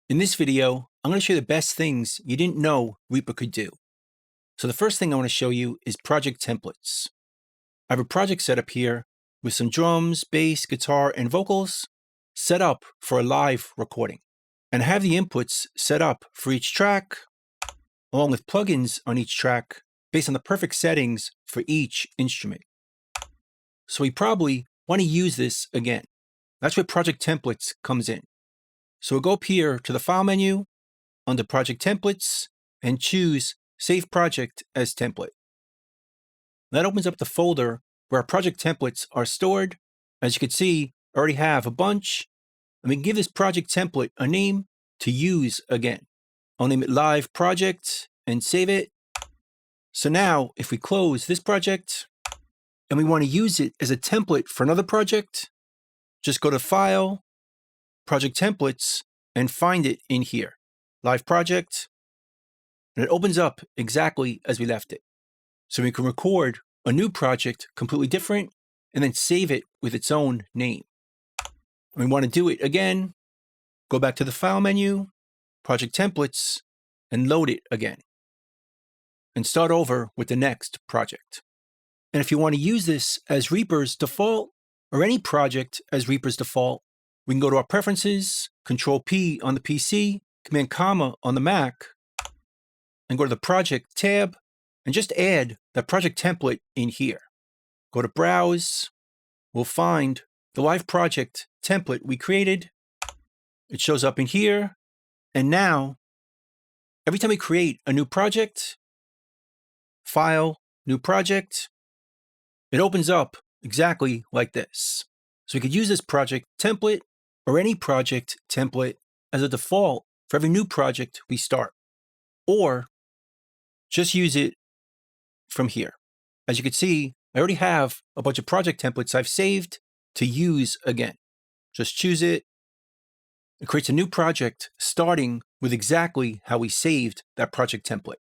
In this video, I'm going to show you the best things you didn't know Reaper could do. So the first thing I want to show you is project templates. I have a project set up here with some drums, bass, guitar, and vocals set up for a live recording. And I have the inputs set up for each track, along with plugins on each track based on the perfect settings for each instrument. So we probably want to use this again. That's where project templates comes in. So we'll go up here to the File menu, under Project Templates, and choose Save Project as Template. That opens up the folder where our project templates are stored. As you can see, I already have a bunch, and we can give this project template a name to use again. I'll name it Live Project and save it. So now, if we close this project, and we want to use it as a template for another project, just go to File, Project Templates, and find it in here, Live Project, and it opens up exactly as we left it. So we can record a new project completely different and then save it with its own name. When we want to do it again, go back to the File menu, Project Templates, and load it again. And start over with the next project. And if you want to use this as Reaper's default, or any project as Reaper's default, we can go to our preferences, Control P on the PC, Command Comma on the Mac, and go to the Project tab, and just add that project template in here. Go to Browse, we'll find the live project template we created. It shows up in here, and now, every time we create a new project, File, New Project, it opens up exactly like this. So we could use this project template or any project template as a default for every new project we start, or just use it from here. As you can see, I already have a bunch of project templates I've saved to use again. Just choose it. It creates a new project starting with exactly how we saved that project template.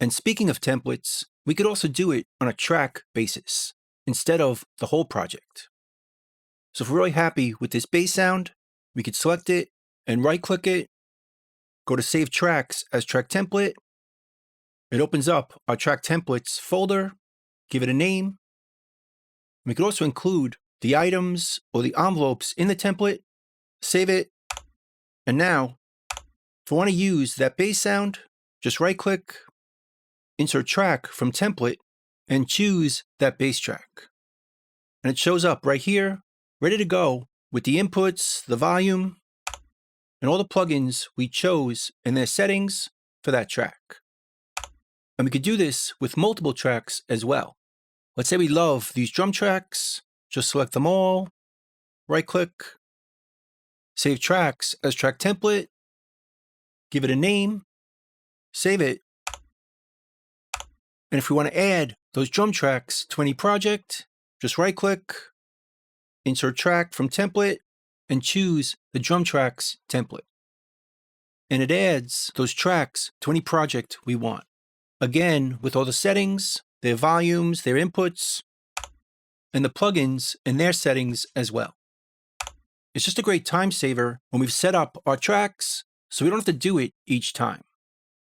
And speaking of templates, we could also do it on a track basis instead of the whole project. So if we're really happy with this bass sound, we could select it and right-click it, go to Save Tracks as Track Template. It opens up our Track Templates folder, give it a name. We could also include the items or the envelopes in the template, save it, and now, if we want to use that bass sound, just right-click, insert track from template, and choose that bass track. And it shows up right here, ready to go with the inputs, the volume, and all the plugins we chose in their settings for that track. And we could do this with multiple tracks as well. Let's say we love these drum tracks, just select them all, right-click, save tracks as track template, give it a name, save it. And if we want to add those drum tracks to any project, just right-click, insert track from template, and choose the drum tracks template. And it adds those tracks to any project we want. Again, with all the settings, their volumes, their inputs, and the plugins and their settings as well. It's just a great time saver when we've set up our tracks, so we don't have to do it each time.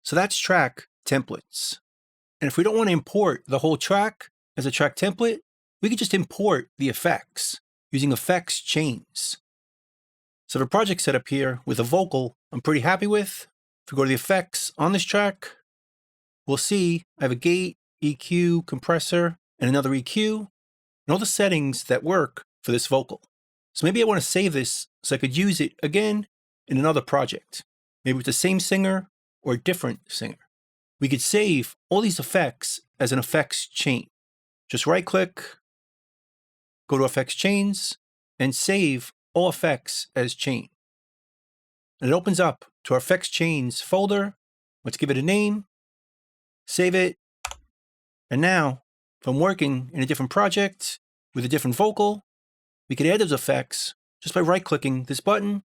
So that's track templates. And if we don't want to import the whole track as a track template, we could just import the effects using effects chains. So the project setup here with a vocal I'm pretty happy with. If we go to the effects on this track, we'll see I have a gate, EQ, compressor, and another EQ, and all the settings that work for this vocal. So maybe I want to save this so I could use it again in another project, maybe with the same singer or a different singer. We could save all these effects as an effects chain. Just right-click, go to Effects Chains, and save all effects as chain. And it opens up to our Effects Chains folder. Let's give it a name, save it, and now, if I'm working in a different project with a different vocal, we could add those effects just by right-clicking this button,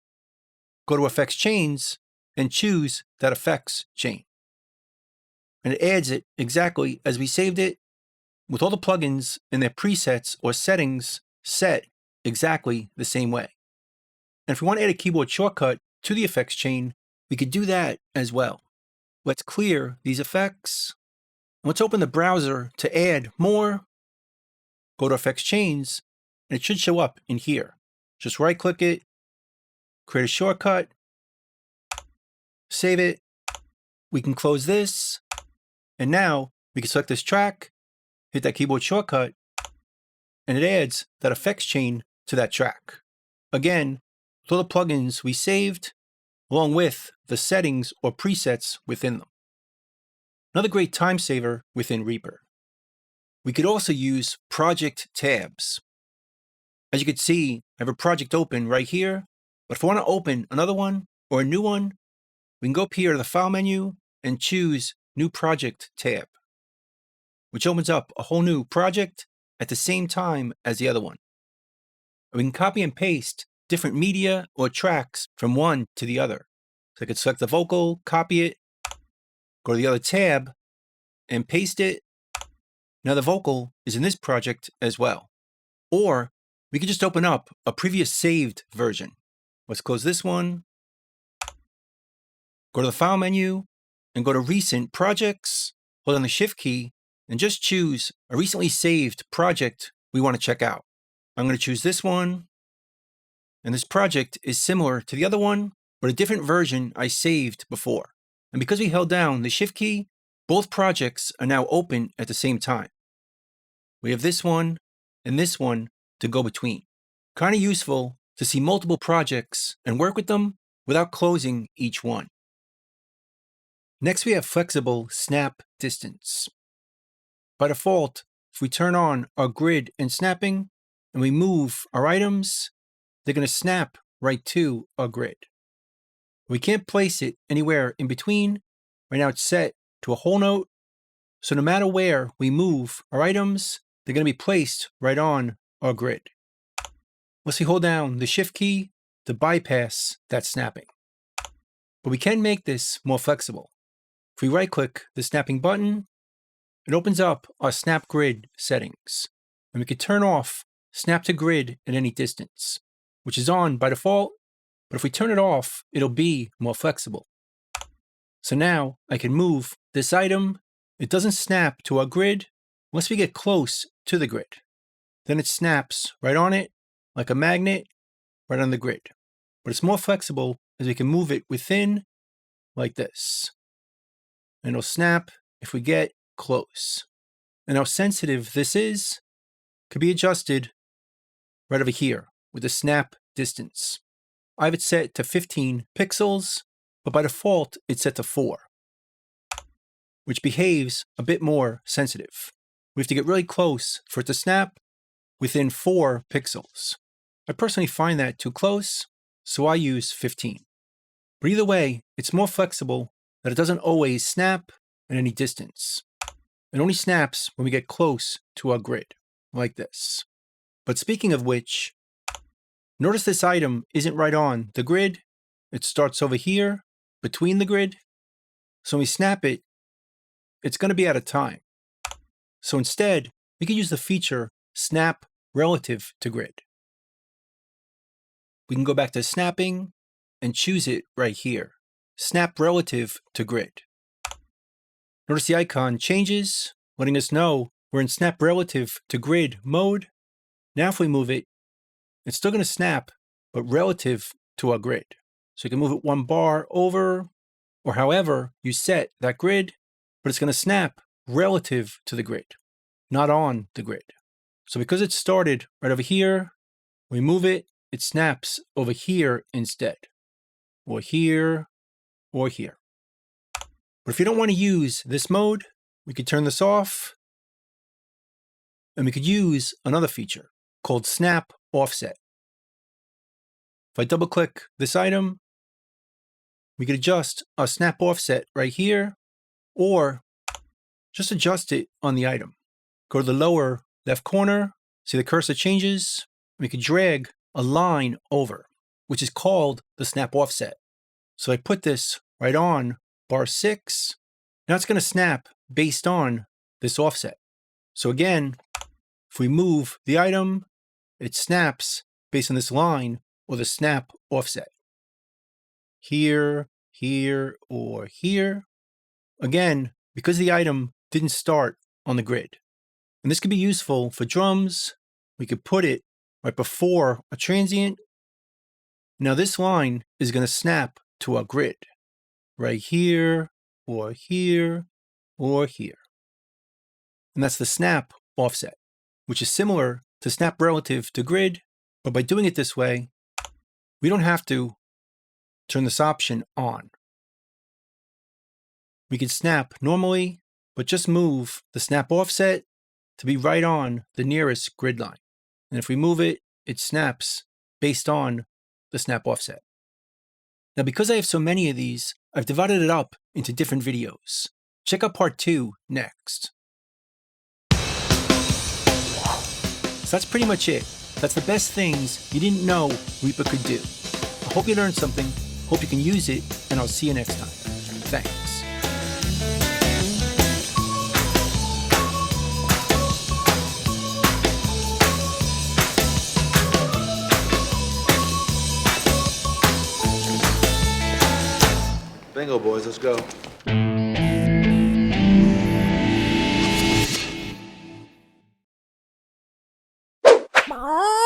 go to Effects Chains, and choose that effects chain. And it adds it exactly as we saved it, with all the plugins and their presets or settings set exactly the same way. And if we want to add a keyboard shortcut to the effects chain, we could do that as well. Let's clear these effects. Let's open the browser to add more. Go to effects chains, and it should show up in here. Just right click it, create a shortcut, save it. We can close this, and now we can select this track, hit that keyboard shortcut, and it adds that effects chain to that track. Again, with all the plugins we saved, along with the settings or presets within them. Another great time saver within Reaper. We could also use project tabs. As you can see, I have a project open right here, but if I want to open another one or a new one, we can go up here to the File menu and choose New Project tab, which opens up a whole new project at the same time as the other one. And we can copy and paste different media or tracks from one to the other. So I could select the vocal, copy it, go to the other tab, and paste it. Now the vocal is in this project as well. Or we could just open up a previous saved version. Let's close this one. Go to the File menu and go to Recent Projects. Hold down the Shift key and just choose a recently saved project we want to check out. I'm going to choose this one. And this project is similar to the other one, but a different version I saved before. And because we held down the Shift key, both projects are now open at the same time. We have this one and this one to go between. Kind of useful to see multiple projects and work with them without closing each one. Next, we have flexible snap distance. By default, if we turn on our grid and snapping and we move our items, they're going to snap right to our grid. We can't place it anywhere in between. Right now it's set to a whole note. So no matter where we move our items, they're going to be placed right on our grid. Unless we hold down the Shift key to bypass that snapping. But we can make this more flexible. If we right-click the snapping button, it opens up our snap grid settings. And we can turn off snap to grid at any distance, which is on by default. But if we turn it off, it'll be more flexible. So now I can move this item. It doesn't snap to our grid unless we get close to the grid. Then it snaps right on it like a magnet right on the grid. But it's more flexible as we can move it within like this. And it'll snap if we get close. And how sensitive this is could be adjusted right over here with the snap distance. I have it set to 15 pixels, but by default it's set to 4, which behaves a bit more sensitive. We have to get really close for it to snap within 4 pixels. I personally find that too close, so I use 15. But either way, it's more flexible that it doesn't always snap at any distance. It only snaps when we get close to our grid, like this. But speaking of which, notice this item isn't right on the grid. It starts over here, between the grid. So when we snap it, it's going to be out of time. So instead, we can use the feature snap relative to grid. We can go back to snapping and choose it right here. Snap relative to grid. Notice the icon changes, letting us know we're in snap relative to grid mode. Now if we move it, it's still going to snap, but relative to our grid. So you can move it 1 bar over, or however you set that grid, but it's going to snap relative to the grid, not on the grid. So because it started right over here, we move it, it snaps over here instead, or here, or here. But if you don't want to use this mode, we could turn this off, and we could use another feature called Snap Offset. If I double click this item, we could adjust our snap offset right here, or just adjust it on the item. Go to the lower left corner, see the cursor changes, we could drag a line over, which is called the snap offset. So I put this right on bar 6. Now it's going to snap based on this offset. So again, if we move the item, it snaps based on this line or the snap offset. here, here, or here. Again, because the item didn't start on the grid. And this could be useful for drums. We could put it right before a transient. Now this line is going to snap to our grid, right here, or here, or here. And that's the snap offset, which is similar to snap relative to grid, but by doing it this way, we don't have to turn this option on. We can snap normally, but just move the snap offset to be right on the nearest grid line. And if we move it, it snaps based on the snap offset. Now, because I have so many of these, I've divided it up into different videos. Check out part 2 next. So that's pretty much it. That's the best things you didn't know Reaper could do. I hope you learned something, hope you can use it, and I'll see you next time. Thanks. Bingo, boys, let's go. Bye.